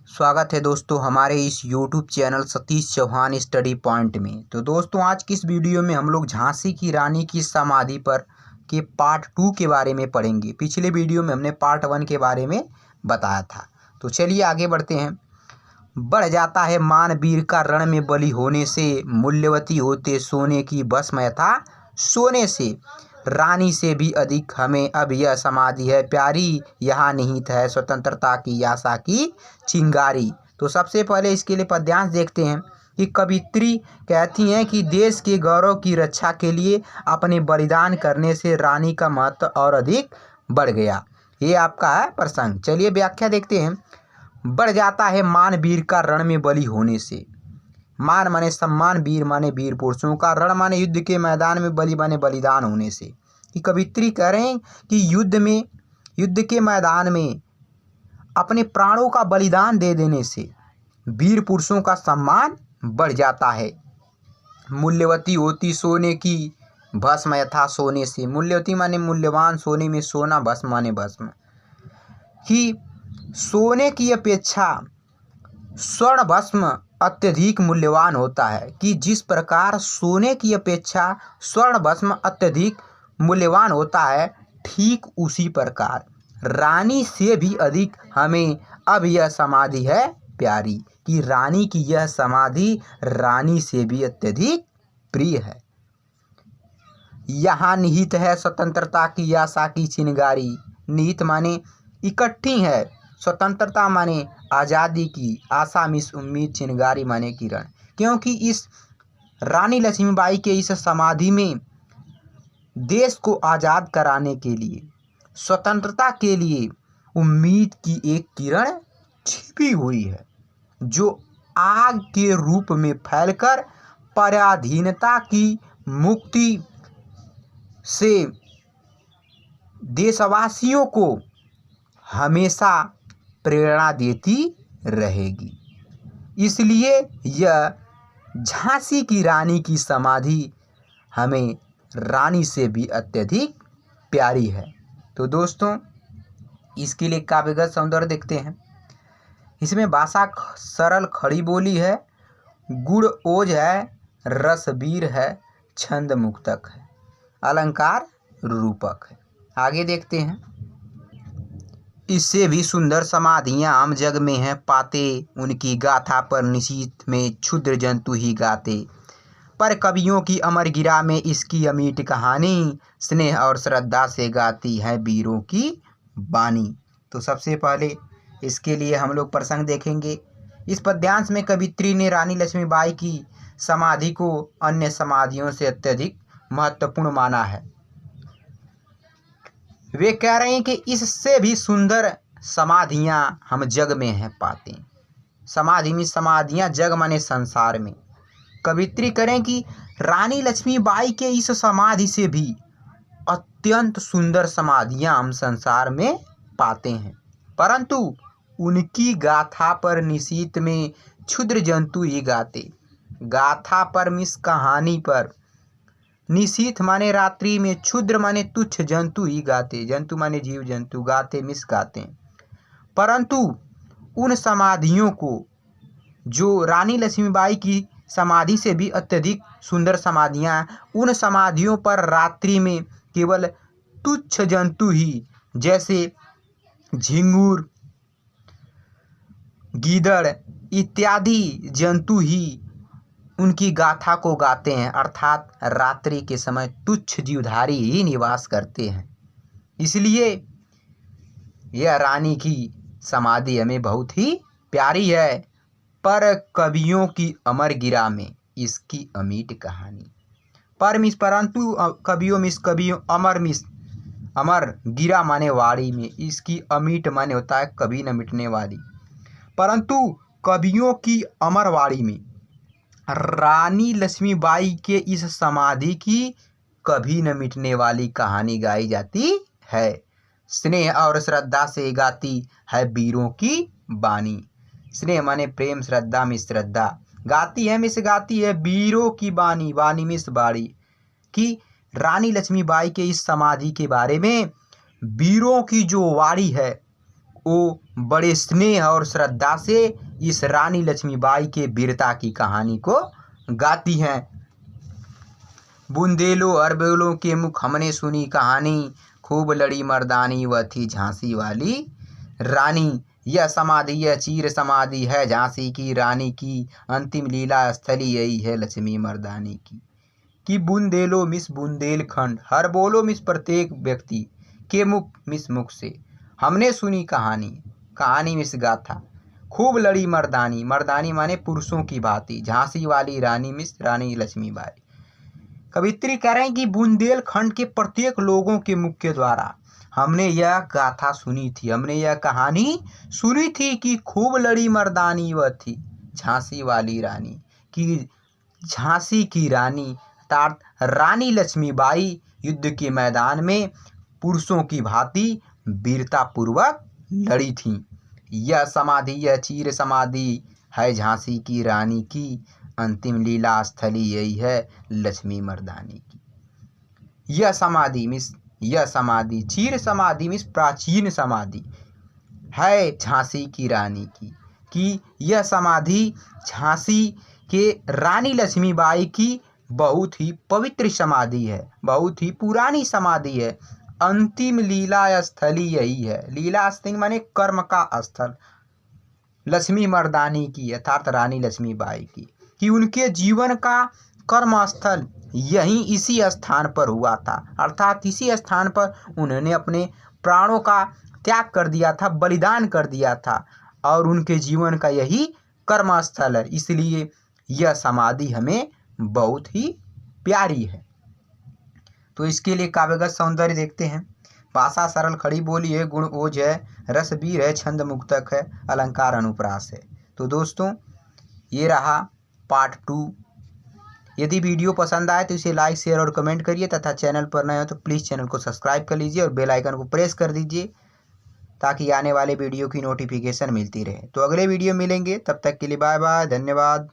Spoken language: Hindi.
स्वागत है दोस्तों हमारे इस YouTube channel Satish Chauhan study point में। तो दोस्तों आज की इस वीडियो में हम लोग झांसी की रानी की समाधि पर के पार्ट 2 के बारे में पढ़ेंगे। पिछले वीडियो में हमने पार्ट 1 के बारे में बताया था। तो चलिए आगे बढ़ते हैं। बढ़ जाता है मान वीर का रण में बलि होने से, मूल्यवती होते सोने की भस्म यथा सोने से। रानी से भी अधिक हमें अब यह समाधि है प्यारी, यहाँ निहित है स्वतंत्रता की आशा की चिंगारी। तो सबसे पहले इसके लिए पद्यांश देखते हैं कि कवित्री कहती हैं कि देश के गौरव की रक्षा के लिए अपने बलिदान करने से रानी का महत्व और अधिक बढ़ गया। ये आपका है प्रसंग। चलिए व्याख्या देखते हैं। बढ़ जाता है मान वीर का रण में बलि होने से। मान माने सम्मान, वीर माने वीर पुरुषों का, रण माने युद्ध के मैदान में, बलि माने बलिदान होने से। कि कवित्री कह रहे हैं कि युद्ध के मैदान में अपने प्राणों का बलिदान दे देने से वीर पुरुषों का सम्मान बढ़ जाता है। मूल्यवती होती सोने की भस्म यथा सोने से। मूल्यवती माने मूल्यवान, सोने में सोना, भस्म माने भस्म। कि सोने की अपेक्षा स्वर्ण भस्म अत्यधिक मूल्यवान होता है। कि जिस प्रकार सोने की अपेक्षा स्वर्ण भस्म अत्यधिक मूल्यवान होता है, ठीक उसी प्रकार रानी से भी अधिक हमें अब यह समाधि है प्यारी। कि रानी की यह समाधि रानी से भी अत्यधिक प्रिय है। यहाँ निहित है स्वतंत्रता की आशा की चिंगारी। निहित माने इकट्ठी है, स्वतंत्रता माने आज़ादी की, आशा मिस उम्मीद, चिंगारी माने किरण। क्योंकि इस रानी लक्ष्मीबाई के इस समाधि में देश को आज़ाद कराने के लिए, स्वतंत्रता के लिए उम्मीद की एक किरण छिपी हुई है, जो आग के रूप में फैलकर पराधीनता की मुक्ति से देशवासियों को हमेशा प्रेरणा देती रहेगी। इसलिए यह झांसी की रानी की समाधि हमें रानी से भी अत्यधिक प्यारी है। तो दोस्तों इसके लिए काव्यगत सौंदर्य देखते हैं। इसमें भाषा सरल खड़ी बोली है, गुण ओज है, रस वीर है, छंद मुक्तक है, अलंकार रूपक है। आगे देखते हैं। इससे भी सुंदर समाधियाँ हम जग में हैं पाते, उनकी गाथा पर निशीथ में क्षुद्र जंतु ही गाते। पर कवियों की अमर गिरा में इसकी अमीट कहानी, स्नेह और श्रद्धा से गाती है वीरों की बानी। तो सबसे पहले इसके लिए हम लोग प्रसंग देखेंगे। इस पद्यांश में कवित्री ने रानी लक्ष्मीबाई की समाधि को अन्य समाधियों से अत्यधिक महत्वपूर्ण माना है। वे कह रहे हैं कि इससे भी सुंदर समाधियां हम जग में हैं पाते। समाधि में समाधियां जग माने संसार में। कवित्री करें कि रानी लक्ष्मीबाई के इस समाधि से भी अत्यंत सुंदर समाधियां हम संसार में पाते हैं, परंतु उनकी गाथा पर निशीथ में क्षुद्र जंतु ही गाते। गाथा पर मिस कहानी पर, निशीथ माने रात्रि में, क्षुद्र माने तुच्छ जंतु ही गाते। जंतु माने जीव जंतु, गाते मिस गाते। परंतु उन समाधियों को, जो रानी लक्ष्मीबाई की समाधि से भी अत्यधिक सुंदर समाधियां, उन समाधियों पर रात्रि में केवल तुच्छ जंतु ही, जैसे झिंगुर, गीदड़ इत्यादि जंतु ही उनकी गाथा को गाते हैं। अर्थात रात्रि के समय तुच्छ जीवधारी ही निवास करते हैं। इसलिए यह रानी की समाधि हमें बहुत ही प्यारी है। पर कवियों की अमर गिरा में इसकी अमीट कहानी। पर मिस परंतु कवियों मिस कवियों अमर मिस अमर गिरा माने वाणी में, इसकी अमीट माने होता है कभी न मिटने वाली। परंतु कवियों की अमर वाणी में रानी लक्ष्मीबाई के इस समाधि की कभी न मिटने वाली कहानी गाई जाती है। स्नेह और श्रद्धा से गाती है वीरों की बानी। स्नेह माने प्रेम, श्रद्धा मिस श्रद्धा, गाती है मिस गाती है वीरों की बानी, बानी मिस बाड़ी। कि रानी लक्ष्मीबाई के इस समाधि के बारे में वीरों की जो वाणी है वो बड़े स्नेह और श्रद्धा से इस रानी लक्ष्मीबाई के वीरता की कहानी को गाती हैं। बुंदेलों अरबोलों के मुख हमने सुनी कहानी, खूब लड़ी मर्दानी वह थी झांसी वाली रानी। यह समाधि यह चीर समाधि है झांसी की रानी की, अंतिम लीला स्थली यही है लक्ष्मी मर्दानी की। कि बुंदेलो मिस बुंदेलखंड, हर बोलो मिस प्रत्येक व्यक्ति के मुख मिस मुख से हमने सुनी कहानी, कहानी मिस गाथा। खूब लड़ी मर्दानी, मर्दानी माने पुरुषों की भांति, झांसी वाली रानी मिस रानी लक्ष्मीबाई। कवित्री कह रहे हैं कि बुंदेलखंड के प्रत्येक लोगों के मुख के द्वारा हमने यह गाथा सुनी थी, हमने यह कहानी सुनी थी कि खूब लड़ी मर्दानी वह थी झांसी वाली रानी। कि झांसी की रानी अर्थात रानी लक्ष्मीबाई युद्ध के मैदान में पुरुषों की भांति वीरता पूर्वक लड़ी थीं। यह समाधि यह चीर समाधि है झांसी की रानी की, अंतिम लीला स्थली यही है लक्ष्मी मर्दानी की। यह समाधि मिस यह समाधि, चीर समाधि मिस प्राचीन समाधि है झांसी की रानी की। कि यह समाधि झांसी के रानी लक्ष्मीबाई की बहुत ही पवित्र समाधि है, बहुत ही पुरानी समाधि है। अंतिम लीला स्थली यही है, लीला स्थली माने कर्म का स्थल, लक्ष्मी मर्दानी की अर्थात रानी लक्ष्मीबाई की। कि उनके जीवन का कर्म स्थल यहीं इसी स्थान पर हुआ था, अर्थात इसी स्थान पर उन्होंने अपने प्राणों का त्याग कर दिया था, बलिदान कर दिया था, और उनके जीवन का यही कर्म स्थल है। इसलिए यह समाधि हमें बहुत ही प्यारी है। तो इसके लिए काव्यगत सौंदर्य देखते हैं। भाषा सरल खड़ी बोली है, गुण ओज है, रस वीर है, छंद मुक्तक है, अलंकार अनुप्रास है। तो दोस्तों ये रहा पार्ट 2। यदि वीडियो पसंद आए तो इसे लाइक शेयर और कमेंट करिए, तथा चैनल पर नए हो तो प्लीज़ चैनल को सब्सक्राइब कर लीजिए और बेल आइकन को प्रेस कर दीजिए ताकि आने वाले वीडियो की नोटिफिकेशन मिलती रहे। तो अगले वीडियो मिलेंगे, तब तक के लिए बाय बाय, धन्यवाद।